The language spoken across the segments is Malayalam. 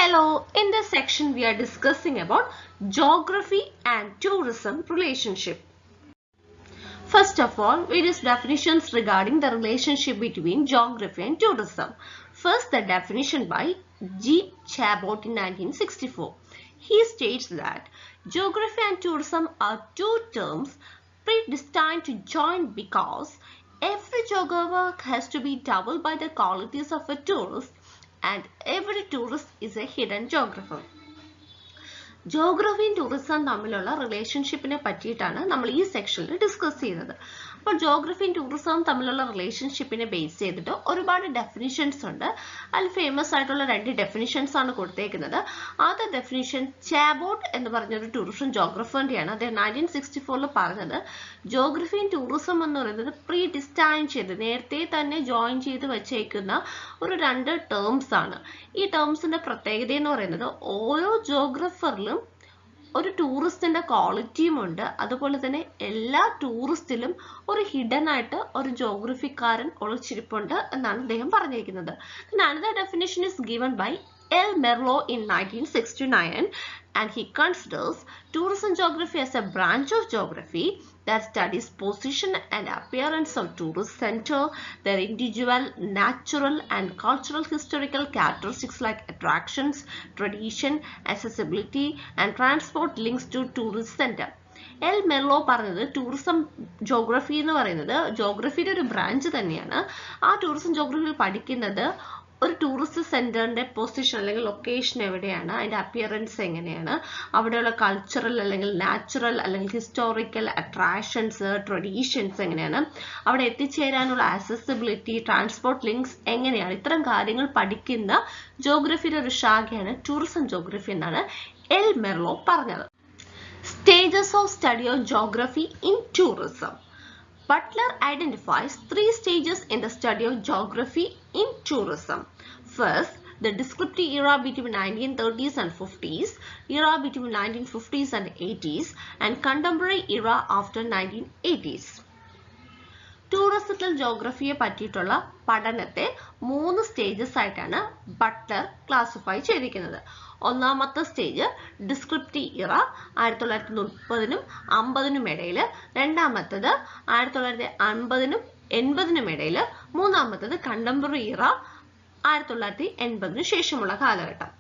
Hello, in this section we are discussing about geography and tourism relationship. First of all, various definitions regarding the relationship between geography and tourism. First, the definition by G. Chabot in 1964. He states that geography and tourism are two terms predestined to join because every geographer has to be doubled by the qualities of a tourist and every tourist is a hidden geographer. Geography and tourism തമ്മിലുള്ള റിലേഷൻഷിപ്പിനെ പറ്റിയിട്ടാണ് നമ്മൾ ഈ സെക്ഷനിൽ ഡിസ്കസ് ചെയ്യുന്നത്. അപ്പോൾ geography and tourism തമ്മിലുള്ള റിലേഷൻഷിപ്പിനെ ബേസ് ചെയ്തിട്ട് ഒരുപാട് ഡെഫിനിഷൻസ് ഉണ്ട്. അതിൽ ഫേമസ് ആയിട്ടുള്ള രണ്ട് ഡെഫിനിഷൻസ് ആണ് കൊടുത്തേക്കുന്നത്. ആദ്യ ഡെഫിനിഷൻ ചാബോട്ട് എന്ന് പറഞ്ഞൊരു ടൂറിസം ജോഗ്രഫറിന്റെയാണ്. അദ്ദേഹം 1964 പറഞ്ഞത് ജോഗ്രഫി ആൻഡ് ടൂറിസം എന്ന് പറയുന്നത് പ്രീ ഡിസ്റ്റൈൻ ചെയ്ത് നേരത്തെ തന്നെ ജോയിൻ ചെയ്ത് വെച്ചേക്കുന്ന ഒരു രണ്ട് ടേംസ് ആണ്. ഈ ടേംസിന്റെ പ്രത്യേകത എന്ന് പറയുന്നത് ഓരോ ജോഗ്രഫറിലും ഒരു ടൂറിസ്റ്റിന്റെ ക്വാളിറ്റിയും ഉണ്ട്. അതുപോലെ തന്നെ എല്ലാ ടൂറിസ്റ്റിലും ഒരു ഹിഡൻ ആയിട്ട് ഒരു ജോഗ്രഫിക്കാരൻ ഒളിച്ചിരിപ്പുണ്ട് എന്നാണ് അദ്ദേഹം പറഞ്ഞിരിക്കുന്നത്. Another definition is given by L. Merlo in 1969 and he considers tourism geography as a branch of geography that studies position and appearance of tourist center, their individual, natural and cultural historical characteristics like attractions, tradition, accessibility and transport links to tourist center. L Merlo പറഞ്ഞത് ടൂറിസം ജോഗ്രഫി എന്ന് പറയുന്നത് ജോഗ്രഫിയുടെ ഒരു ബ്രാഞ്ച് തന്നെയാണ്. ആ ടൂറിസം ജോഗ്രഫിയിൽ പഠിക്കുന്നത് ഒരു ടൂറിസ്റ്റ് സെന്ററിന്റെ പൊസിഷൻ അല്ലെങ്കിൽ ലൊക്കേഷൻ എവിടെയാണ്, അതിന്റെ അപ്പിയറൻസ് എങ്ങനെയാണ്, അവിടെയുള്ള കൾച്ചറൽ അല്ലെങ്കിൽ നാച്ചുറൽ അല്ലെങ്കിൽ ഹിസ്റ്റോറിക്കൽ അട്രാക്ഷൻസ്, ട്രഡീഷൻസ് എങ്ങനെയാണ്, അവിടെ എത്തിച്ചേരാനുള്ള ആക്സസിബിലിറ്റി, ട്രാൻസ്പോർട്ട് ലിങ്ക്സ് എങ്ങനെയാണ്, ഇത്തരം കാര്യങ്ങൾ പഠിക്കുന്ന ജോഗ്രഫിയുടെ ഒരു ശാഖയാണ് ടൂറിസം ജോഗ്രഫി എന്നാണ് എൽ മെർലോ പറഞ്ഞത്. Stages of study of geography in tourism. Butler identifies three stages in the study of geography in tourism. First, the descriptive era between 1930s and 50s, era between 1950s and 80s, and contemporary era after 1980s. ടൂറിസത്തിൽ ജോഗ്രഫിയെ പറ്റിയിട്ടുള്ള പഠനത്തെ 3 സ്റ്റേജസ് ആയിട്ടാണ് ബട്ട്ലർ ക്ലാസിഫൈ ചെയ്തിരിക്കുന്നത്. ഒന്നാമത്തെ സ്റ്റേജ് ഡിസ്ക്രിപ്റ്റീവ് ഇറ 1930നും 50നും ഇടയിൽ, രണ്ടാമത്തേത് 1950നും 80നും ഇടയിൽ, മൂന്നാമത്തേത് കണ്ടംപററി ഇറ 1980ന് ശേഷമുള്ള കാലഘട്ടം.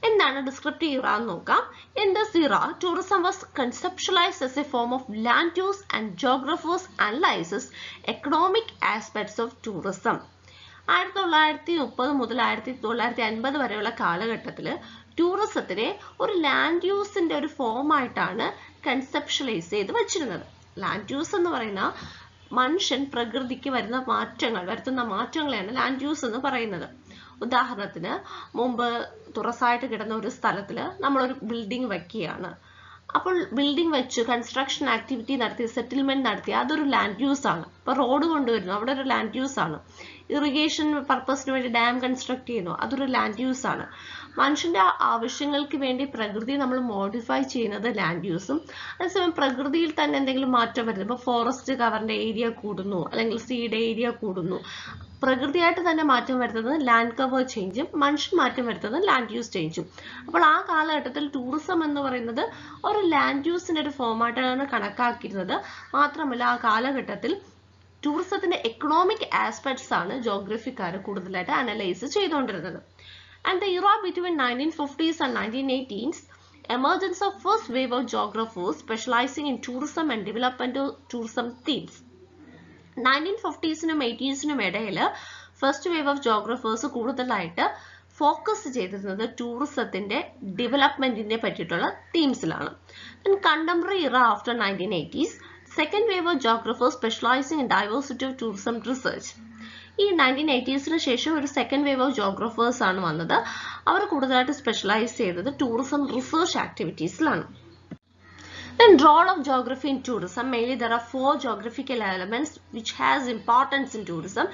എന്താണ് ഡിസ്ക്രിപ്റ്റീവ് ഇറ എന്ന് നോക്കാം. In this era, tourism was conceptualized as a form of land use and geographers analyzes economic aspects of tourism. 1930 മുതൽ 1950 വരെയുള്ള കാലഘട്ടത്തിൽ ടൂറിസത്തിനെ ഒരു ലാൻഡ് യൂസിന്റെ ഒരു ഫോമായിട്ടാണ് കൺസെപ്ഷ്യലൈസ് ചെയ്ത് വെച്ചിരുന്നത്. ലാൻഡ് യൂസ് എന്ന് പറയുന്ന മനുഷ്യൻ പ്രകൃതിക്ക് വരുത്തുന്ന മാറ്റങ്ങളെയാണ് ലാൻഡ് യൂസ് എന്ന് പറയുന്നത്. ഉദാഹരണത്തിന് മുമ്പ് തുറസായിട്ട് കിടന്ന ഒരു സ്ഥലത്തിൽ നമ്മളൊരു ബിൽഡിംഗ് വയ്ക്കുകയാണ്. അപ്പോൾ ബിൽഡിംഗ് വെച്ച് കൺസ്ട്രക്ഷൻ ആക്ടിവിറ്റി നടത്തി സെറ്റിൽമെന്റ് നടത്തി അതൊരു ലാൻഡ് യൂസ് ആണ്. ഇപ്പോൾ റോഡ് കൊണ്ടുവരുന്നു, അവിടെ ഒരു ലാൻഡ് യൂസ് ആണ്. ഇറിഗേഷൻ പർപ്പസിന് വേണ്ടി ഡാം കൺസ്ട്രക്ട് ചെയ്യുന്നു, അതൊരു ലാൻഡ് യൂസ് ആണ്. മനുഷ്യന്റെ ആവശ്യങ്ങൾക്ക് വേണ്ടി പ്രകൃതി നമ്മൾ മോഡിഫൈ ചെയ്യുന്നത് ലാൻഡ് യൂസും. അതേസമയം പ്രകൃതിയിൽ തന്നെ എന്തെങ്കിലും മാറ്റം വരുന്നു, ഇപ്പോൾ ഫോറസ്റ്റ് കവറിന്റെ ഏരിയ കൂടുന്നു അല്ലെങ്കിൽ സീഡ് ഏരിയ കൂടുന്നു, പ്രകൃതിയായിട്ട് തന്നെ മാറ്റം വരുത്തുന്നത് ലാൻഡ് കവർ ചേഞ്ചും മനുഷ്യൻ മാറ്റം വരുത്തുന്നത് ലാൻഡ് യൂസ് ചേഞ്ചും. അപ്പോൾ ആ കാലഘട്ടത്തിൽ ടൂറിസം എന്ന് പറയുന്നത് ഒരു ലാൻഡ് യൂസിന്റെ ഒരു ഫോമായിട്ടാണ് കണക്കാക്കിയിരുന്നത്. മാത്രമല്ല ആ കാലഘട്ടത്തിൽ ടൂറിസത്തിന്റെ എക്കണോമിക് ആസ്പെക്ട്സ് ആണ് ജോഗ്രഫിക്കാർ കൂടുതലായിട്ട് അനലൈസ് ചെയ്തുകൊണ്ടിരുന്നത്. And the era between 1950s and 1980s, emergence of first wave of geographers specializing in tourism and development of tourism themes. 1950സിനും 80സിനും ഇടയിൽ ഫസ്റ്റ് വേവ് ഓഫ് ജോഗ്രഫേഴ്സ് കൂടുതലായിട്ട് ഫോക്കസ് ചെയ്തിരുന്നത് ടൂറിസത്തിന്റെ ഡെവലപ്മെന്റിനെ പറ്റിയിട്ടുള്ള തീംസിലാണ്. Contemporary era after 1980s, second wave of geographers specialising in diversity of tourism research. ഈ 1980സിന് ശേഷം ഒരു സെക്കൻഡ് വേവ് ഓഫ് ജോഗ്രഫേഴ്സ് ആണ് വന്നത്. അവർ കൂടുതലായിട്ട് സ്പെഷ്യലൈസ് ചെയ്തത് ടൂറിസം റിസർച്ച് ആക്ടിവിറ്റീസിലാണ്. Then role of geography in tourism. Mainly there are 4 geographical elements which has importance in tourism: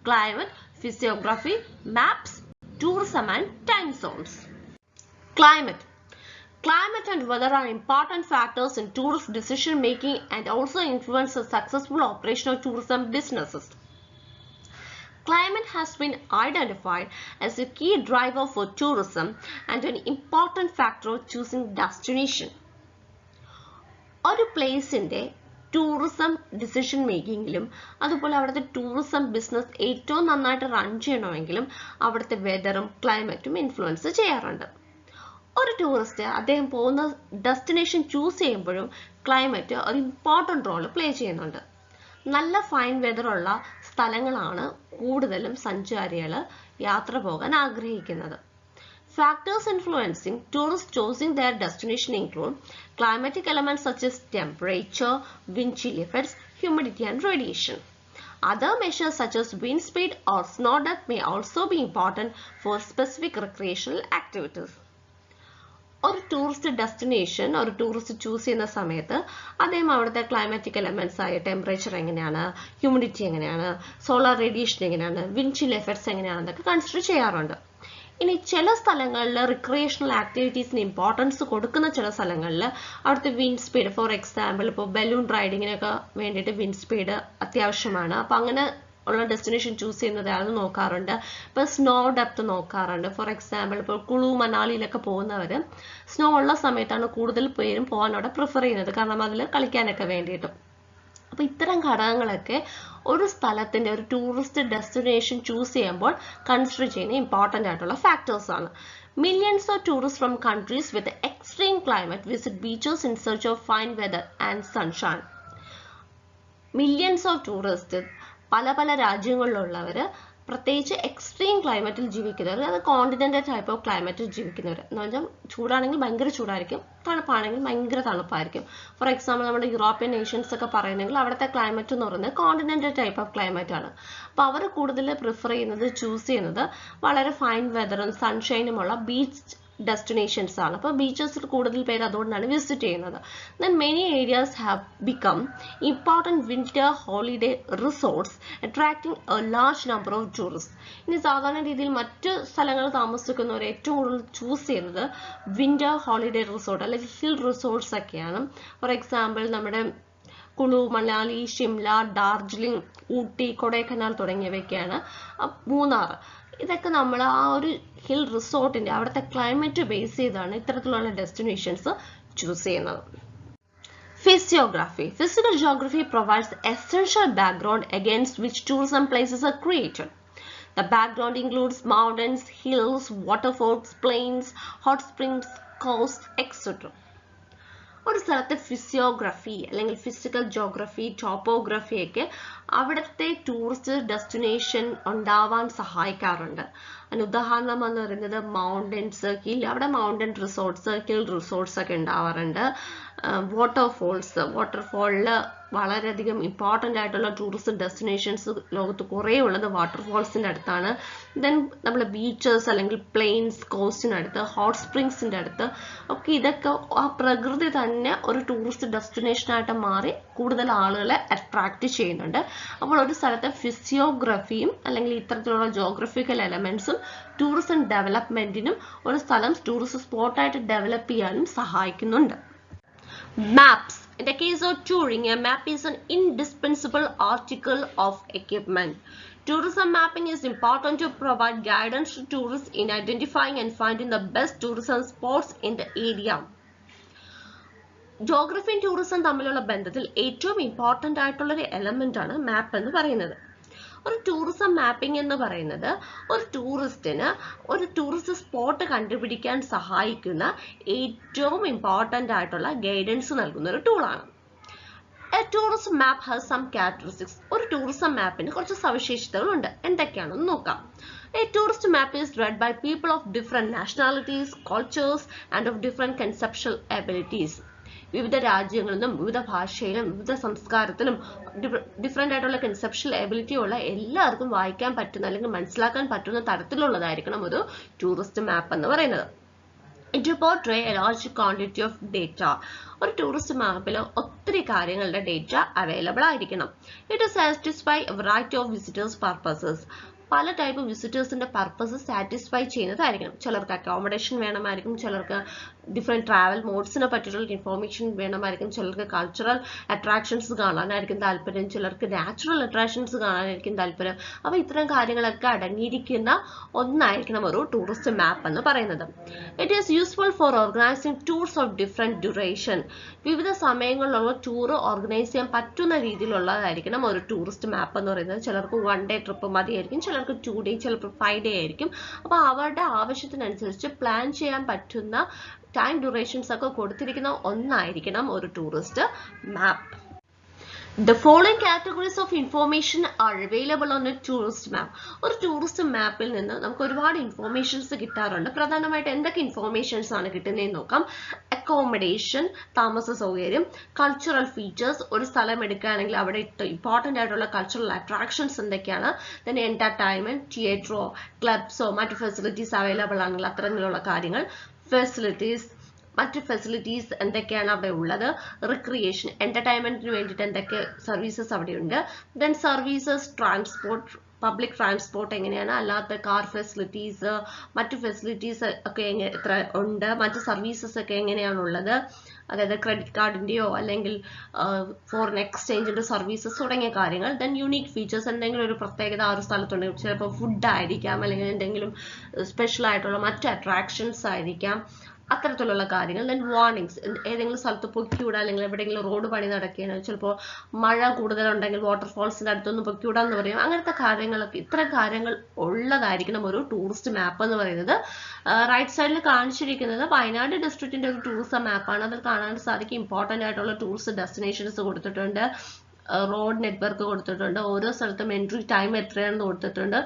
climate, physiography, maps, tourism and time zones. Climate. Climate and weather are important factors in tourist decision making and also influence the successful operation of tourism businesses. Climate has been identified as a key driver for tourism and an important factor choosing destination. ഒരു പ്ലേസിന്റെ ടൂറിസം ഡിസിഷൻ മേക്കിങ്ങിലും അതുപോലെ അവിടുത്തെ ടൂറിസം ബിസിനസ് ഏറ്റവും നന്നായിട്ട് റൺ ചെയ്യണമെങ്കിലും അവിടുത്തെ വെതറും ക്ലൈമറ്റും ഇൻഫ്ലുവൻസ് ചെയ്യാറുണ്ട്. ഒരു ടൂറിസ്റ്റ് അദ്ദേഹം പോകുന്ന ഡെസ്റ്റിനേഷൻ ചൂസ് ചെയ്യുമ്പോഴും ക്ലൈമറ്റ് ഒരു ഇമ്പോർട്ടൻ്റ് റോൾ പ്ലേ ചെയ്യുന്നുണ്ട്. നല്ല ഫൈൻ വെതറുള്ള സ്ഥലങ്ങളാണ് കൂടുതലും സഞ്ചാരികൾ യാത്ര പോകാൻ ആഗ്രഹിക്കുന്നത്. Factors influencing tourists choosing their destination include climatic elements such as temperature, wind chill effects, humidity and radiation. Other measures such as wind speed or snow depth may also be important for specific recreational activities. ഒരു ടൂറിസ്റ്റ് ഡെസ്റ്റിനേഷൻ ഒരു ടൂറിസ്റ്റ് ചൂസ് ചെയ്യുന്ന സമയത്ത് അദ്ദേഹം അവിടുത്തെ ക്ലൈമാറ്റിക് എലമെന്റ്സ് ആയ ടെമ്പറേച്ചർ എങ്ങനെയാണ്, ഹ്യൂമിഡിറ്റി എങ്ങനെയാണ്, സോളാർ റേഡിയേഷൻ എങ്ങനെയാണ്, വിൻഡ് ചിൽ എഫക്ട്സ് എങ്ങനെയാണെന്നൊക്കെ കൺസിഡർ ചെയ്യാറുണ്ട്. ഇനി ചില സ്ഥലങ്ങളിൽ റിക്രിയേഷണൽ ആക്ടിവിറ്റീസിന് ഇമ്പോർട്ടൻസ് കൊടുക്കുന്ന ചില സ്ഥലങ്ങളിൽ അവിടുത്തെ വിൻഡ് സ്പീഡ്, ഫോർ എക്സാമ്പിൾ ഇപ്പോൾ ബലൂൺ റൈഡിങ്ങിനൊക്കെ വേണ്ടിയിട്ട് വിൻഡ് സ്പീഡ് അത്യാവശ്യമാണ്. അപ്പം അങ്ങനെ ഉള്ള ഡെസ്റ്റിനേഷൻ ചൂസ് ചെയ്യുന്നത് അത് നോക്കാറുണ്ട്. ഇപ്പോൾ സ്നോ ഡെപ്ത് നോക്കാറുണ്ട്. ഫോർ എക്സാമ്പിൾ ഇപ്പോൾ കുളു മണാലിയിലൊക്കെ പോകുന്നവർ സ്നോ ഉള്ള സമയത്താണ് കൂടുതൽ പേരും പോകാൻ അവിടെ പ്രിഫർ ചെയ്യുന്നത്, കാരണം അതിൽ കളിക്കാനൊക്കെ വേണ്ടിയിട്ട്. അപ്പോൾ ഇത്തരം ഘടകങ്ങളൊക്കെ ഒരു സ്ഥലത്തിൻ്റെ ഒരു ടൂറിസ്റ്റ് ഡെസ്റ്റിനേഷൻ ചൂസ് ചെയ്യുമ്പോൾ കൺസിഡർ ചെയ്യുന്ന ഇമ്പോർട്ടൻ്റ് ആയിട്ടുള്ള ഫാക്ടേഴ്സ് ആണ്. Millions of tourists from countries with extreme climate visit beaches in search of fine weather and sunshine. Millions of tourists പല പല രാജ്യങ്ങളിലുള്ളവർ, പ്രത്യേകിച്ച് എക്സ്ട്രീം ക്ലൈമറ്റിൽ ജീവിക്കുന്നവർ, അത് കോണ്ടിനെൻ്റൽ ടൈപ്പ് ഓഫ് ക്ലൈമറ്റിൽ ജീവിക്കുന്നവർ എന്ന് പറഞ്ഞാൽ ചൂടാണെങ്കിൽ ഭയങ്കര ചൂടായിരിക്കും, തണുപ്പാണെങ്കിൽ ഭയങ്കര തണുപ്പായിരിക്കും. ഫോർ എക്സാമ്പിൾ നമ്മുടെ യൂറോപ്യൻ നേഷൻസ് ഒക്കെ പറയുന്നെങ്കിൽ അവിടുത്തെ ക്ലൈമറ്റ് എന്ന് പറയുന്നത് കോണ്ടിനെൻ്റൽ ടൈപ്പ് ഓഫ് ക്ലൈമറ്റ് ആണ്. അപ്പോൾ അവർ കൂടുതൽ പ്രിഫർ ചെയ്യുന്നത്, ചൂസ് ചെയ്യുന്നത് വളരെ ഫൈൻ വെതറും സൺഷൈനുമുള്ള ബീച്ച് ഡെസ്റ്റിനേഷൻസ് ആണ്. അപ്പോൾ ബീച്ചസിൽ കൂടുതൽ പേര് അതുകൊണ്ടാണ് വിസിറ്റ് ചെയ്യുന്നത്. Then many areas have become important winter holiday resorts attracting A large number of tourist. ഇനി സാധാരണ രീതിയിൽ മറ്റ് സ്ഥലങ്ങളിൽ താമസിക്കുന്നവർ ഏറ്റവും കൂടുതൽ ചൂസ് ചെയ്യുന്നത് വിന്റർ ഹോളിഡേ റിസോർട്ട് അല്ലെങ്കിൽ ഹിൽ റിസോർട്ട്സ് ഒക്കെയാണ്. ഫോർ എക്സാമ്പിൾ നമ്മുടെ കുളു, മണാലി, ഷിംല, ഡാർജിലിംഗ്, ഊട്ടി, കൊടൈക്കനാൽ തുടങ്ങിയവയൊക്കെയാണ്. മൂന്നാർ, ഇതൊക്കെ നമ്മൾ ആ ഒരു ഹിൽ റിസോർട്ടിൻ്റെ അവിടുത്തെ ക്ലൈമറ്റ് ബേസ് ചെയ്താണ് ഇത്തരത്തിലുള്ള ഡെസ്റ്റിനേഷൻസ് ചൂസ് ചെയ്യുന്നത്. Physiography. Physical geography provides the essential background against which tourism places are created. The background includes mountains, hills, waterfalls, plains, hot springs, coasts, etc. ഒരു സ്ഥലത്തെ ഫിസിയോഗ്രഫി അല്ലെങ്കിൽ ഫിസിക്കൽ ജോഗ്രഫി, ടോപ്പോഗ്രഫി ഒക്കെ അവിടുത്തെ ടൂറിസ്റ്റ് ഡെസ്റ്റിനേഷൻ ഉണ്ടാവാൻ സഹായിക്കാറുണ്ട്. അതിന് ഉദാഹരണം എന്ന് പറയുന്നത് മൗണ്ടൻസ്, അവിടെ മൗണ്ടൻ റിസോർട്ട്സ്, ഹിൽ റിസോർട്ട്സ് ഒക്കെ ഉണ്ടാവാറുണ്ട്. വാട്ടർഫോളിൽ വളരെയധികം ഇമ്പോർട്ടൻ്റ് ആയിട്ടുള്ള ടൂറിസ്റ്റ് ഡെസ്റ്റിനേഷൻസ് ലോകത്ത് കുറേ ഉള്ളത് വാട്ടർഫോൾസിൻ്റെ അടുത്താണ്. ദെൻ നമ്മൾ ബീച്ചസ് അല്ലെങ്കിൽ പ്ലെയിൻസ്, കോസ്റ്റിനടുത്ത്, ഹോട്ട് സ്പ്രിങ്സിൻ്റെ അടുത്ത് ഒക്കെ ഇതൊക്കെ ആ പ്രകൃതി തന്നെ ഒരു ടൂറിസ്റ്റ് ഡെസ്റ്റിനേഷനായിട്ട് മാറി കൂടുതൽ ആളുകളെ അട്രാക്റ്റ് ചെയ്യുന്നുണ്ട്. അപ്പോൾ ഒരു സ്ഥലത്തെ ഫിസിയോഗ്രഫിയും അല്ലെങ്കിൽ ഇത്തരത്തിലുള്ള ജോഗ്രഫിക്കൽ എലമെന്റ്സും ടൂറിസം ഡെവലപ്മെന്റിനും ഒരു സ്ഥലം ടൂറിസ്റ്റ് സ്പോട്ടായിട്ട് ഡെവലപ്പ് ചെയ്യാനും സഹായിക്കുന്നുണ്ട്. Maps. In the case of touring, a map is an indispensable article of equipment. Tourism mapping is important to provide guidance to tourists in identifying and finding the best tourism spots in the area. ജോഗ്രഫിയും ടൂറിസം തമ്മിലുള്ള ബന്ധത്തിൽ ഏറ്റവും ഇമ്പോർട്ടൻ്റ് ആയിട്ടുള്ളൊരു എലമെൻ്റ് ആണ് മാപ്പ് എന്ന് പറയുന്നത്. ഒരു ടൂറിസം മാപ്പിംഗ് എന്ന് പറയുന്നത് ഒരു ടൂറിസ്റ്റിന് ഒരു ടൂറിസ്റ്റ് സ്പോട്ട് കണ്ടുപിടിക്കാൻ സഹായിക്കുന്ന ഏറ്റവും ഇമ്പോർട്ടൻ്റ് ആയിട്ടുള്ള ഗൈഡൻസ് നൽകുന്ന ഒരു ടൂളാണ്. A tourist map has some characteristics. ഒരു ടൂറിസം മാപ്പിന് കുറച്ച് സവിശേഷതകളുണ്ട്. എന്തൊക്കെയാണെന്ന് നോക്കാം. A tourist map is read by people of different nationalities, cultures and of different conceptual abilities. വിവിധ രാജ്യങ്ങളിൽ നിന്നും വിവിധ ഭാഷയിലും വിവിധ സംസ്കാരത്തിലും ഡിഫറെൻ്റ് ആയിട്ടുള്ള കൺസെപ്ഷ്യൽ എബിലിറ്റി ഉള്ള എല്ലാവർക്കും വായിക്കാൻ പറ്റുന്ന അല്ലെങ്കിൽ മനസ്സിലാക്കാൻ പറ്റുന്ന തരത്തിലുള്ളതായിരിക്കണം ഒരു ടൂറിസ്റ്റ് മാപ്പ് എന്ന് പറയുന്നത്. It portray a large quantity of data. ഒരു ടൂറിസ്റ്റ് മാപ്പിൽ ഒത്തിരി കാര്യങ്ങളുടെ ഡേറ്റ അവൈലബിൾ ആയിരിക്കണം. It satisfy a variety of visitors' purposes. പല ടൈപ്പ് വിസിറ്റേഴ്സിന്റെ പർപ്പസ് സാറ്റിസ്ഫൈ ചെയ്യുന്നതായിരിക്കണം. ചിലർക്ക് അക്കോമഡേഷൻ വേണമായിരിക്കും, ചിലർക്ക് ഡിഫറെന്റ് ട്രാവൽ മോഡ്സിനെ പറ്റിയിട്ടുള്ള ഇൻഫോർമേഷൻ വേണമായിരിക്കും, ചിലർക്ക് കൾച്ചറൽ അട്രാക്ഷൻസ് കാണാനായിരിക്കും താല്പര്യം, ചിലർക്ക് നാച്ചുറൽ അട്രാക്ഷൻസ് കാണാനായിരിക്കും താല്പര്യം. അപ്പോൾ ഇത്തരം കാര്യങ്ങളൊക്കെ അടങ്ങിയിരിക്കുന്ന ഒന്നായിരിക്കണം ഒരു ടൂറിസ്റ്റ് മാപ്പ് എന്ന് പറയുന്നത്. It is useful for organising tours of different duration. വിവിധ സമയങ്ങളിലുള്ള ടൂർ ഓർഗനൈസ് ചെയ്യാൻ പറ്റുന്ന രീതിയിലുള്ളതായിരിക്കണം ഒരു ടൂറിസ്റ്റ് മാപ്പ് എന്ന് പറയുന്നത്. ചിലർക്ക് 1 day ട്രിപ്പ് മതിയായിരിക്കും, ചിലർക്ക് 2 day, ചിലപ്പോൾ 5 day ആയിരിക്കും. അപ്പോൾ അവരുടെ ആവശ്യത്തിനനുസരിച്ച് പ്ലാൻ ചെയ്യാൻ പറ്റുന്ന ടൈം ഡ്യൂറേഷൻസ് ഒക്കെ കൊടുത്തിരിക്കുന്ന ഒന്നായിരിക്കണം ഒരു tourist map. The following categories of information are available on a tourist map. ഒരു ടൂറിസ്റ്റ് മാപ്പിൽ നിന്ന് നമുക്ക് ഒരുപാട് ഇൻഫോർമേഷൻസ് കിട്ടാറുണ്ട്. പ്രധാനമായിട്ട് എന്തൊക്കെ ഇൻഫോർമേഷൻസ് ആണ് കിട്ടുന്നതെന്ന് നോക്കാം. അക്കോമഡേഷൻ, താമസ സൗകര്യം, കൾച്ചറൽ ഫീച്ചേഴ്സ്, ഒരു സ്ഥലം എടുക്കുകയാണെങ്കിൽ അവിടെ ഇമ്പോർട്ടൻ്റ് ആയിട്ടുള്ള കൾച്ചറൽ അട്രാക്ഷൻസ് എന്തൊക്കെയാണ്, then എന്റർടൈൻമെന്റ്, തിയേറ്ററോ ക്ലബ്സോ മറ്റു ഫെസിലിറ്റീസ് അവൈലബിൾ ആണെങ്കിൽ അത്തരത്തിലുള്ള കാര്യങ്ങൾ, ഫെസിലിറ്റീസ്, മറ്റ് ഫെസിലിറ്റീസ് എന്തൊക്കെയാണ് അവിടെ ഉള്ളത്, റിക്രിയേഷൻ എന്റർടൈൻമെന്റിന് വേണ്ടിയിട്ട് എന്തൊക്കെ സർവീസസ് അവിടെയുണ്ട്, then services, transport, public transport എങ്ങനെയാണ്, അല്ലാത്ത കാർ ഫെസിലിറ്റീസ്, മറ്റു ഫെസിലിറ്റീസ് ഒക്കെ എത്ര ഉണ്ട്, മറ്റ് സർവീസസ് ഒക്കെ എങ്ങനെയാണുള്ളത്, അതായത് ക്രെഡിറ്റ് കാർഡിന്റെയോ അല്ലെങ്കിൽ ഫോറിൻ എക്സ്ചേഞ്ചിന്റെ സർവീസസ് തുടങ്ങിയ കാര്യങ്ങൾ. ദെൻ യൂണീക് ഫീച്ചേഴ്സ്, എന്തെങ്കിലും ഒരു പ്രത്യേകത ആ ഒരു സ്ഥലത്തുണ്ട്, ചിലപ്പോൾ ഫുഡ് ആയിരിക്കാം അല്ലെങ്കിൽ എന്തെങ്കിലും സ്പെഷ്യൽ ആയിട്ടുള്ള മറ്റ് അട്രാക്ഷൻസ് ആയിരിക്കാം, അത്തരത്തിലുള്ള കാര്യങ്ങൾ. ദെൻ വാർണിംഗ്സ്, ഏതെങ്കിലും സ്ഥലത്ത് പൊക്കിവിടുക അല്ലെങ്കിൽ എവിടെയെങ്കിലും റോഡ് പണി നടക്കുകയാണ്, ചിലപ്പോൾ മഴ കൂടുതലുണ്ടെങ്കിൽ വാട്ടർഫോൾസിന്റെ അടുത്തൊന്നും പൊക്കിവിടാന്ന് പറയും. അങ്ങനത്തെ കാര്യങ്ങളൊക്കെ, ഇത്തരം കാര്യങ്ങൾ ഉള്ളതായിരിക്കണം ഒരു ടൂറിസ്റ്റ് മാപ്പ് എന്ന് പറയുന്നത്. റൈറ്റ് സൈഡിൽ കാണിച്ചിരിക്കുന്നത് വയനാട് ഡിസ്ട്രിക്റ്റിന്റെ ഒരു ടൂറിസം മാപ്പാണ്. അതിൽ കാണാൻ സാധിക്കും ഇമ്പോർട്ടൻ്റ് ആയിട്ടുള്ള ടൂറിസ്റ്റ് ഡെസ്റ്റിനേഷൻസ് കൊടുത്തിട്ടുണ്ട്, റോഡ് നെറ്റ്വർക്ക് കൊടുത്തിട്ടുണ്ട്, ഓരോ സ്ഥലത്തും എൻട്രി ടൈം എത്രയാണെന്ന് കൊടുത്തിട്ടുണ്ട്,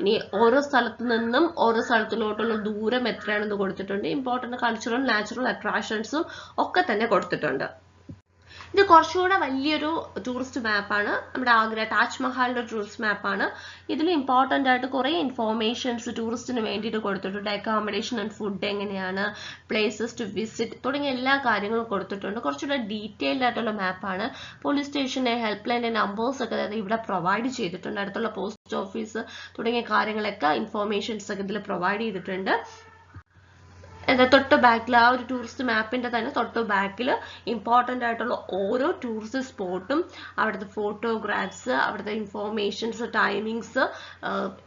ഇനി ഓരോ സ്ഥലത്തു നിന്നും ഓരോ സ്ഥലത്തിലോട്ടുള്ള ദൂരം എത്രയാണെന്ന് കൊടുത്തിട്ടുണ്ട്, ഇമ്പോർട്ടൻ്റ് കൾച്ചറൽ നാച്ചുറൽ അട്രാക്ഷൻസും ഒക്കെ തന്നെ കൊടുത്തിട്ടുണ്ട്. ഇത് കുറച്ചുകൂടെ വലിയൊരു ടൂറിസ്റ്റ് മാപ്പാണ്. നമ്മുടെ ആഗ്ര താജ്മഹലിന്റെ ടൂറിസ്റ്റ് മാപ്പാണ്. ഇതിൽ ഇമ്പോർട്ടൻ്റ് ആയിട്ട് കുറേ ഇൻഫോർമേഷൻസ് ടൂറിസ്റ്റിന് വേണ്ടിയിട്ട് കൊടുത്തിട്ടുണ്ട്. അക്കോമഡേഷൻ ആൻഡ് ഫുഡ് എങ്ങനെയാണ്, പ്ലേസസ് ടു വിസിറ്റ് തുടങ്ങിയ എല്ലാ കാര്യങ്ങളും കൊടുത്തിട്ടുണ്ട്. കുറച്ചുകൂടെ ഡീറ്റെയിൽഡ് ആയിട്ടുള്ള മാപ്പാണ്. പോലീസ് സ്റ്റേഷന്റെ ഹെൽപ്പ് ലൈൻ്റെ നമ്പേഴ്സ് ഒക്കെ ഇവിടെ പ്രൊവൈഡ് ചെയ്തിട്ടുണ്ട്. അടുത്തുള്ള പോസ്റ്റ് ഓഫീസ് തുടങ്ങിയ കാര്യങ്ങളൊക്കെ ഇൻഫോർമേഷൻസ് ഒക്കെ ഇതിൽ പ്രൊവൈഡ് ചെയ്തിട്ടുണ്ട്. തൊട്ട് ബാക്കിൽ ആ ഒരു ടൂറിസ്റ്റ് മാപ്പിന്റെ തന്നെ തൊട്ട് ബാക്കിൽ ഇമ്പോർട്ടൻ്റ് ആയിട്ടുള്ള ഓരോ ടൂറിസ്റ്റ് സ്പോട്ടും അവിടുത്തെ ഫോട്ടോഗ്രാഫ്സ്, അവിടുത്തെ ഇൻഫോർമേഷൻസ്, ടൈമിങ്സ്,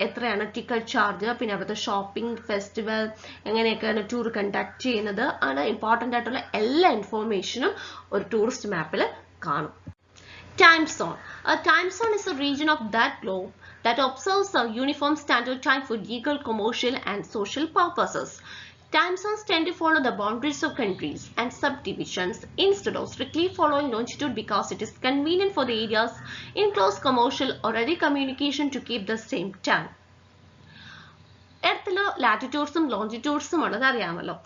എത്രയാണ് ടിക്കറ്റ് ചാർജ്, പിന്നെ അവിടുത്തെ ഷോപ്പിംഗ്, ഫെസ്റ്റിവൽ, എങ്ങനെയൊക്കെയാണ് ടൂർ കണ്ടക്ട് ചെയ്യുന്നത്, അങ്ങനെ ഇമ്പോർട്ടൻ്റ് ആയിട്ടുള്ള എല്ലാ ഇൻഫോർമേഷനും ഒരു ടൂറിസ്റ്റ് മാപ്പിൽ കാണും. Time zone. A time zone is a region of that globe that observes a uniform standard time for legal, commercial, and social purposes. Time zones tend to follow the boundaries of countries and subdivisions instead of strictly following longitude because it is convenient for the areas in close commercial or other communication to keep the same time. എർത്തിൽ ലാറ്റിറ്റ്യൂഡ്സും ലോഞ്ചിറ്റ്യൂഡ്സും ഉള്ളത് അറിയാമല്ലോ.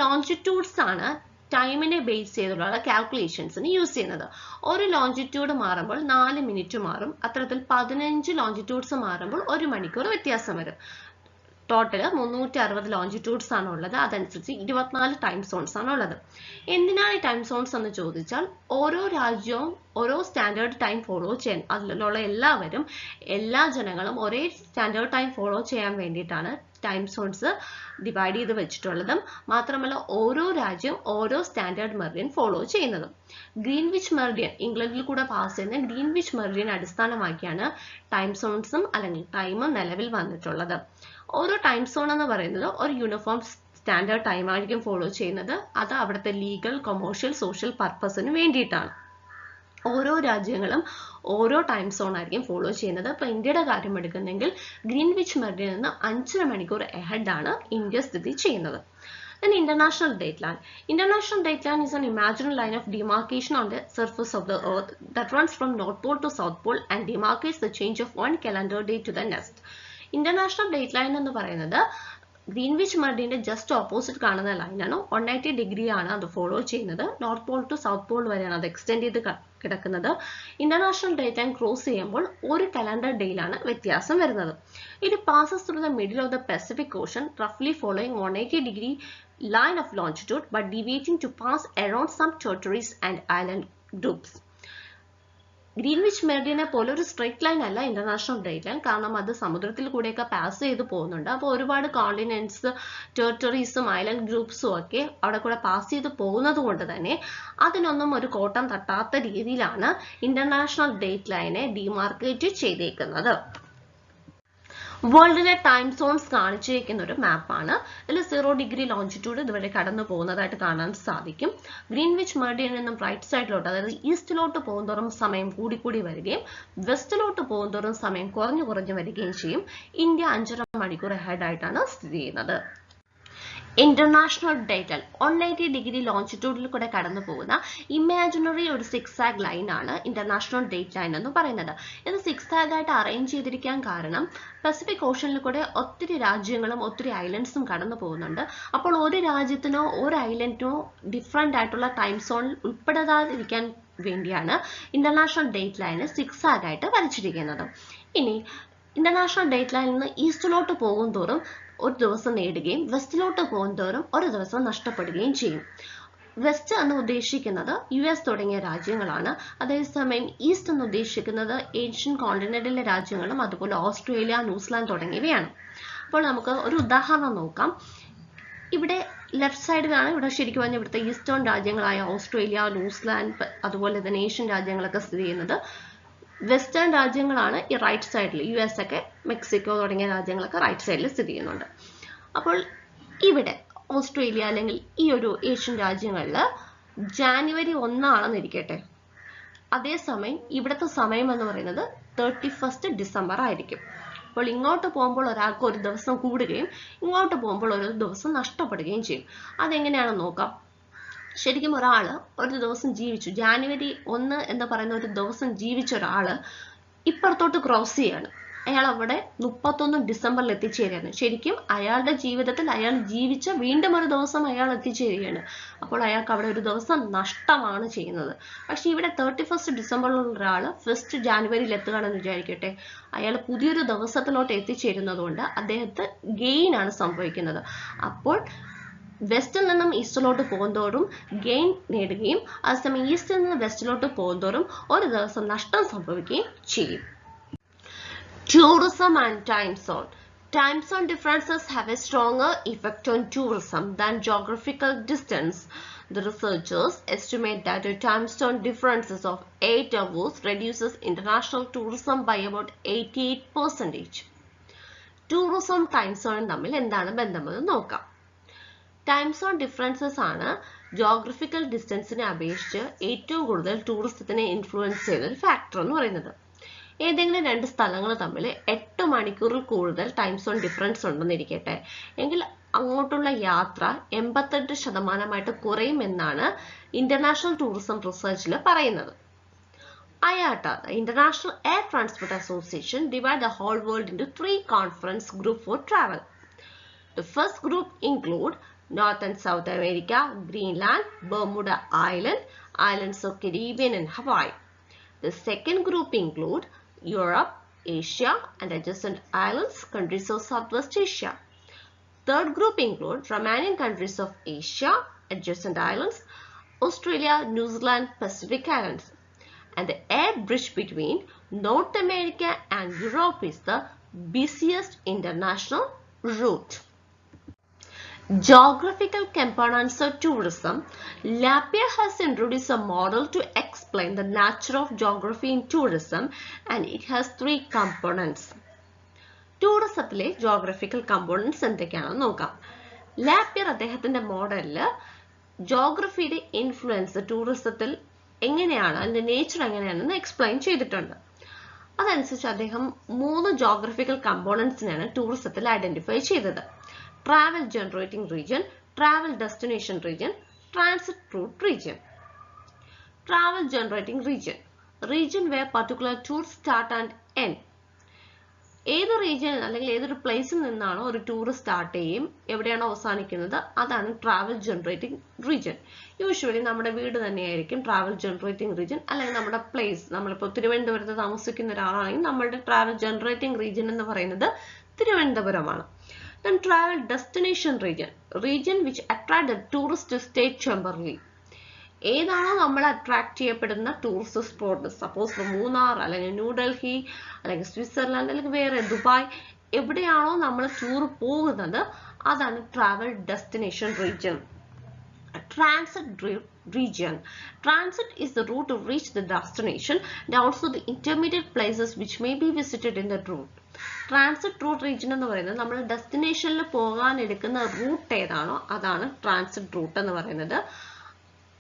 ലോഞ്ചിറ്റ്യൂഡ്സ് ആണ് ടൈമിനെ ബേസ് ചെയ്തുള്ള കാൽക്കുലേഷൻസിന് യൂസ് ചെയ്യുന്നത്. ഒരു ലോഞ്ചിറ്റ്യൂഡ് മാറുമ്പോൾ 4 മിനിറ്റ് മാറും. അത്തരത്തിൽ 15 ലോഞ്ചിറ്റ്യൂഡ്സ് മാറുമ്പോൾ 1 മണിക്കൂർ വ്യത്യാസം വരും. ടോട്ടൽ 360 ലോഞ്ചിറ്റ്യൂഡ്സ് ആണ് ഉള്ളത്. അതനുസരിച്ച് 24 ടൈം സോൺസ് ആണ് ഉള്ളത്. എന്തിനാണ് ഈ ടൈം സോൺസ് എന്ന് ചോദിച്ചാൽ ഓരോ രാജ്യവും ഓരോ സ്റ്റാൻഡേർഡ് ടൈം ഫോളോ ചെയ്യാൻ, അതിലുള്ള എല്ലാവരും എല്ലാ ജനങ്ങളും ഒരേ സ്റ്റാൻഡേർഡ് ടൈം ഫോളോ ചെയ്യാൻ വേണ്ടിയിട്ടാണ് ടൈം സോൺസ് ഡിവൈഡ് ചെയ്ത് വെച്ചിട്ടുള്ളതും. മാത്രമല്ല ഓരോ രാജ്യം ഓരോ സ്റ്റാൻഡേർഡ് മെറിഡിയൻ ഫോളോ ചെയ്യുന്നതും. ഗ്രീൻവിച്ച് മെറിഡിയൻ, ഇംഗ്ലണ്ടിൽ കൂടെ പാസ് ചെയ്യുന്ന ഗ്രീൻവിച്ച് മെറിഡിയൻ അടിസ്ഥാനമാക്കിയാണ് ടൈം സോൺസും അല്ലെങ്കിൽ ടൈമും നിലവിൽ വന്നിട്ടുള്ളത്. ഓരോ ടൈം സോൺ എന്ന് പറയുന്നത് ഒരു യൂണിഫോം സ്റ്റാൻഡേർഡ് ടൈം ആയിരിക്കും ഫോളോ ചെയ്യുന്നത്. അത് അവിടുത്തെ ലീഗൽ, കൊമേഴ്ഷ്യൽ, സോഷ്യൽ പർപ്പസിന് വേണ്ടിയിട്ടാണ്. ഓരോ രാജ്യങ്ങളും ഓരോ ടൈം സോൺ ആയിരിക്കും ഫോളോ ചെയ്യുന്നത്. ഇപ്പോൾ ഇന്ത്യയുടെ കാര്യം എടുക്കുന്നെങ്കിൽ ഗ്രീൻവിച്ച് മെറിഡിയനിൽ നിന്ന് 5 മണിക്കൂർ ahead ആണ് ഇന്ത്യ സ്ഥിതി ചെയ്യുന്നത്. Then international dateline. International dateline is an imaginary line of demarcation on the surface of the earth that runs from North Pole to South Pole and demarcates the change of one calendar day to the next. International dateline എന്ന് പറയുന്നത് ഗ്രീൻവിച്ച് മെറിഡിയന്റെ ജസ്റ്റ് ഓപ്പോസിറ്റ് കാണുന്ന ലൈനാണ്. 180 ഡിഗ്രി ആണ് അത് ഫോളോ ചെയ്യുന്നത്. North pole to south pole വരെയാണ് അത് എക്സ്റ്റെൻഡ് ചെയ്ത് കിടക്കുന്നത്. ഇന്റർനാഷണൽ ഡേ ടൈം ക്രോസ് ചെയ്യുമ്പോൾ ഒരു കലണ്ടർ ഡേയിലാണ് വ്യത്യാസം വരുന്നത്. It passes through the middle of the Pacific Ocean റഫ്ലി following 180 degree line of longitude but deviating to pass around some territories and island groups. Greenwich മെറിഡിയനെ പോലെ ഒരു സ്ട്രെയിറ്റ് ലൈൻ അല്ല ഇന്റർനാഷണൽ ഡേറ്റ് ലൈൻ, കാരണം അത് സമുദ്രത്തിൽ കൂടെയൊക്കെ പാസ് ചെയ്ത് പോകുന്നുണ്ട്. അപ്പോൾ ഒരുപാട് കോണ്ടിനെന്റ്സ്, ടെറിട്ടറീസും ഐലൻഡ് ഗ്രൂപ്പ്സും ഒക്കെ അവിടെ കൂടെ പാസ് ചെയ്ത് പോകുന്നത് കൊണ്ട് തന്നെ അതിനൊന്നും ഒരു കോട്ടം തട്ടാത്ത രീതിയിലാണ് ഇന്റർനാഷണൽ ഡേറ്റ് ലൈനെ ഡിമാർക്കേറ്റ് ചെയ്തേക്കുന്നത്. വേൾഡിലെ ടൈം സോൺസ് കാണിച്ചിരിക്കുന്ന ഒരു മാപ്പാണ്. ഇതിൽ 0 ഡിഗ്രി ലോഞ്ചിറ്റ്യൂഡ് ഇതുവരെ കടന്നു പോകുന്നതായിട്ട് കാണാൻ സാധിക്കും. ഗ്രീൻവിച്ച് മെറിഡിയനിൽ നിന്നും റൈറ്റ് സൈഡിലോട്ട്, അതായത് ഈസ്റ്റിലോട്ട് പോകുന്തോറും സമയം കൂടിക്കൂടി വരികയും വെസ്റ്റിലോട്ട് പോകുന്തോറും സമയം കുറഞ്ഞു വരികയും ചെയ്യും. ഇന്ത്യ 5.5 മണിക്കൂർ അഹെഡ് ആയിട്ടാണ് സ്ഥിതി ചെയ്യുന്നത്. ഇന്റർനാഷണൽ ഡേറ്റ് ലൈൻ 180 ഡിഗ്രി ലോഞ്ചിറ്റ്യൂഡിൽ കൂടെ കടന്നു പോകുന്ന ഇമാജിനറി ഒരു സിക്സാഗ് ലൈൻ ആണ് ഇന്റർനാഷണൽ ഡേറ്റ് ലൈൻ എന്ന് പറയുന്നത്. ഇത് സിക്സാഗ് ആയിട്ട് അറേഞ്ച് ചെയ്തിരിക്കാൻ കാരണം പസഫിക് ഓഷനിൽ കൂടെ ഒത്തിരി രാജ്യങ്ങളും ഒത്തിരി ഐലൻഡ്സും കടന്നു പോകുന്നുണ്ട്. അപ്പോൾ ഒരു രാജ്യത്തിനോ ഒരു ഐലൻഡിനോ ഡിഫറെന്റ് ആയിട്ടുള്ള ടൈം സോണിൽ ഉൾപ്പെടാതിരിക്കാൻ വേണ്ടിയാണ് ഇന്റർനാഷണൽ ഡേറ്റ് ലൈന് സിക്സാഗ് ആയിട്ട് വരച്ചിരിക്കുന്നത്. ഇനി ഇന്റർനാഷണൽ ഡേറ്റ് ലൈനിൽ നിന്ന് ഈസ്റ്റിലോട്ട് പോകും തോറും ഒരു ദിവസം നേടുകയും വെസ്റ്റിലോട്ട് പോകുന്തോറും ഒരു ദിവസം നഷ്ടപ്പെടുകയും ചെയ്യും. വെസ്റ്റ് എന്ന് ഉദ്ദേശിക്കുന്നത് US തുടങ്ങിയ രാജ്യങ്ങളാണ്. അതേസമയം ഈസ്റ്റ് എന്ന് ഉദ്ദേശിക്കുന്നത് ഏഷ്യൻ കോണ്ടിനെന്റിലെ രാജ്യങ്ങളും അതുപോലെ ഓസ്ട്രേലിയ, ന്യൂസിലാൻഡ് തുടങ്ങിയവയാണ്. അപ്പോൾ നമുക്ക് ഒരു ഉദാഹരണം നോക്കാം. ഇവിടെ ലെഫ്റ്റ് സൈഡിലാണ് ഇവിടെ ശരിക്കും പറഞ്ഞാൽ ഇവിടുത്തെ ഈസ്റ്റേൺ രാജ്യങ്ങളായ ഓസ്ട്രേലിയ, ന്യൂസിലാൻഡ് അതുപോലെ തന്നെ ഏഷ്യൻ രാജ്യങ്ങളൊക്കെ സ്ഥിതി ചെയ്യുന്നത്. വെസ്റ്റേൺ രാജ്യങ്ങളാണ് ഈ റൈറ്റ് സൈഡിൽ, US ഒക്കെ മെക്സിക്കോ തുടങ്ങിയ രാജ്യങ്ങളൊക്കെ റൈറ്റ് സൈഡിൽ സ്ഥിതി ചെയ്യുന്നുണ്ട്. അപ്പോൾ ഇവിടെ ഓസ്ട്രേലിയ അല്ലെങ്കിൽ ഈ ഒരു ഏഷ്യൻ രാജ്യങ്ങളിൽ ജാനുവരി 1 ആണെന്നിരിക്കട്ടെ. അതേസമയം ഇവിടുത്തെ സമയം എന്ന് പറയുന്നത് 31 ഡിസംബർ ആയിരിക്കും. അപ്പോൾ ഇങ്ങോട്ട് പോകുമ്പോൾ ഒരാൾക്ക് ഒരു ദിവസം കൂടുകയും ഇങ്ങോട്ട് പോകുമ്പോൾ ഒരു ദിവസം നഷ്ടപ്പെടുകയും ചെയ്യും. അതെങ്ങനെയാണെന്ന് നോക്കാം. ശരിക്കും ഒരാൾ ഒരു ദിവസം ജീവിച്ചു, ജാനുവരി 1 എന്ന് പറയുന്ന ഒരു ദിവസം ജീവിച്ച ഒരാൾ ഇപ്പുറത്തോട്ട് ക്രോസ് ചെയ്യാണ്. അയാൾ അവിടെ 31 ഡിസംബറിൽ എത്തിച്ചേരുകയാണ്. ശരിക്കും അയാളുടെ ജീവിതത്തിൽ അയാൾ ജീവിച്ച വീണ്ടും ഒരു ദിവസം അയാൾ എത്തിച്ചേരുകയാണ്. അപ്പോൾ അയാൾക്ക് അവിടെ ഒരു ദിവസം നഷ്ടമാണ് ചെയ്യുന്നത്. പക്ഷെ ഇവിടെ 31 ഡിസംബറിലുള്ള ഒരാൾ 1 ജാനുവരിയിൽ എത്തുകയാണെന്ന് വിചാരിക്കട്ടെ. അയാൾ പുതിയൊരു ദിവസത്തിലോട്ട് എത്തിച്ചേരുന്നത് കൊണ്ട് അദ്ദേഹത്തിന് ഗെയിൻ ആണ് സംഭവിക്കുന്നത്. അപ്പോൾ വെസ്റ്റിൽ നിന്നും ഈസ്റ്റിലോട്ട് പോകുന്തോറും ഗെയിൻ നേടുകയും അതേസമയം ഈസ്റ്റിൽ നിന്ന് വെസ്റ്റിലോട്ട് പോകുന്തോറും ഒരു ദിവസം നഷ്ടം സംഭവിക്കുകയും ചെയ്യും. Tourism and time zone. Time zone differences have a stronger effect on tourism than geographical distance. The researchers estimate that a time zone differences of 8 hours reduces international tourism by about 88%. Tourism time zone തമ്മിൽ എന്താണ് ബന്ധമെന്ന് നോക്കാം. ടൈം സോൺ ഡിഫറൻസസ് ആണ് ജോഗ്രഫിക്കൽ ഡിസ്റ്റൻസിനെ അപേക്ഷിച്ച് ഏറ്റവും കൂടുതൽ ടൂറിസത്തിനെ ഇൻഫ്ലുവൻസ് ചെയ്യുന്ന ഒരു ഫാക്ടർ എന്ന് പറയുന്നത്. ഏതെങ്കിലും 2 സ്ഥലങ്ങൾ തമ്മിൽ 8 മണിക്കൂറിൽ കൂടുതൽ ടൈം സോൺ ഡിഫറൻസ് ഉണ്ടെന്നിരിക്കട്ടെ, എങ്കിൽ അങ്ങോട്ടുള്ള യാത്ര 88% കുറയുമെന്നാണ് ഇന്റർനാഷണൽ ടൂറിസം റിസർച്ചിൽ പറയുന്നത്. IATA, the International Air Transport Association, divide the whole world into 3 conference groups for travel. The first group include North and South America, Greenland, Bermuda Island, islands of Caribbean and Hawaii. The second group include Europe, Asia and adjacent islands, countries of Southwest Asia. Third group include remaining countries of Asia, adjacent islands, Australia, New Zealand, Pacific Islands. And the air bridge between North America and Europe is the busiest international route. Geographical components of tourism. Lapierre has introduced a model to explain the nature of geography in tourism, and it has 3 components. ടൂറിസത്തിലെ ജോഗ്രഫിക്കൽ കമ്പോണൻസ് എന്തൊക്കെയാണെന്ന് നോക്കാം. ലാപ്പിയർ അദ്ദേഹത്തിന്റെ മോഡലിൽ ജോഗ്രഫിയുടെ ഇൻഫ്ലുവൻസ് ടൂറിസത്തിൽ എങ്ങനെയാണ്, അതിന്റെ നേച്ചർ എങ്ങനെയാണെന്ന് എക്സ്പ്ലെയിൻ ചെയ്തിട്ടുണ്ട്. അതനുസരിച്ച് അദ്ദേഹം 3 ജോഗ്രഫിക്കൽ കമ്പോണൻസിനെയാണ് ടൂറിസത്തിൽ ഐഡന്റിഫൈ ചെയ്തത്. Travel generating region, travel destination region, transit route region. Travel generating region, region where particular tours start and end. ഏത് റീജിയൻ അല്ലെങ്കിൽ ഏതൊരു പ്ലേസിൽ നിന്നാണോ ഒരു ടൂർ സ്റ്റാർട്ട് ചെയ്യും എവിടെയാണോ അവസാനിക്കുന്നത് അതാണ് ട്രാവൽ ജനറേറ്റിംഗ് റീജിയൻ. യൂഷ്വലി നമ്മുടെ വീട് തന്നെയായിരിക്കും ട്രാവൽ ജനറേറ്റിംഗ് റീജിയൻ, അല്ലെങ്കിൽ നമ്മുടെ പ്ലേസ്. നമ്മളിപ്പോൾ തിരുവനന്തപുരത്ത് താമസിക്കുന്ന ഒരാളാണെങ്കിൽ നമ്മളുടെ ട്രാവൽ ജനറേറ്റിംഗ് റീജിയൻ എന്ന് പറയുന്നത് തിരുവനന്തപുരമാണ്. Then travel destination region, region which attract the tourist to stay temporarily. ഏതാണോ നമ്മൾ അട്രാക്ട് ചെയ്യപ്പെടുന്ന ടൂറിസ്റ്റ് സ്പോട്ട്, സപ്പോസ് മൂന്നാർ അല്ലെങ്കിൽ ന്യൂഡൽഹി അല്ലെങ്കിൽ സ്വിറ്റ്സർലാൻഡ് അല്ലെങ്കിൽ വേറെ ദുബായ്, എവിടെയാണോ നമ്മൾ ടൂർ പോകുന്നത് അതാണ് travel destination region. Transit region. Transit is the route to reach the destination and also the intermediate places which may be visited in the route. Transit route region എന്ന് പറയുന്നത് നമ്മൾ ഡെസ്റ്റിനേഷനിൽ പോകാൻ എടുക്കുന്ന റൂട്ട് ഏതാണോ അതാണ് ട്രാൻസിറ്റ് റൂട്ട് എന്ന് പറയുന്നത്.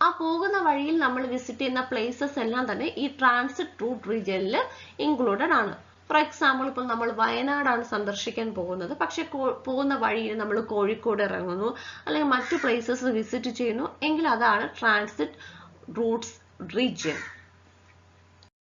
ആ പോകുന്ന വഴിയിൽ നമ്മൾ വിസിറ്റ് ചെയ്യുന്ന പ്ലേസസ് എല്ലാം തന്നെ ഈ ട്രാൻസിറ്റ് റൂട്ട് റീജിയനിൽ ഇൻക്ലൂഡഡ് ആണ്. ഫോർ എക്സാമ്പിൾ, ഇപ്പോൾ നമ്മൾ വയനാടാണ് സന്ദർശിക്കാൻ പോകുന്നത്, പക്ഷെ പോകുന്ന വഴിയിൽ നമ്മൾ കോഴിക്കോട് ഇറങ്ങുന്നു അല്ലെങ്കിൽ മറ്റു പ്ലേസസ് വിസിറ്റ് ചെയ്യുന്നു എങ്കിൽ അതാണ് ട്രാൻസിറ്റ് റൂട്ട്സ് റീജിയൻ.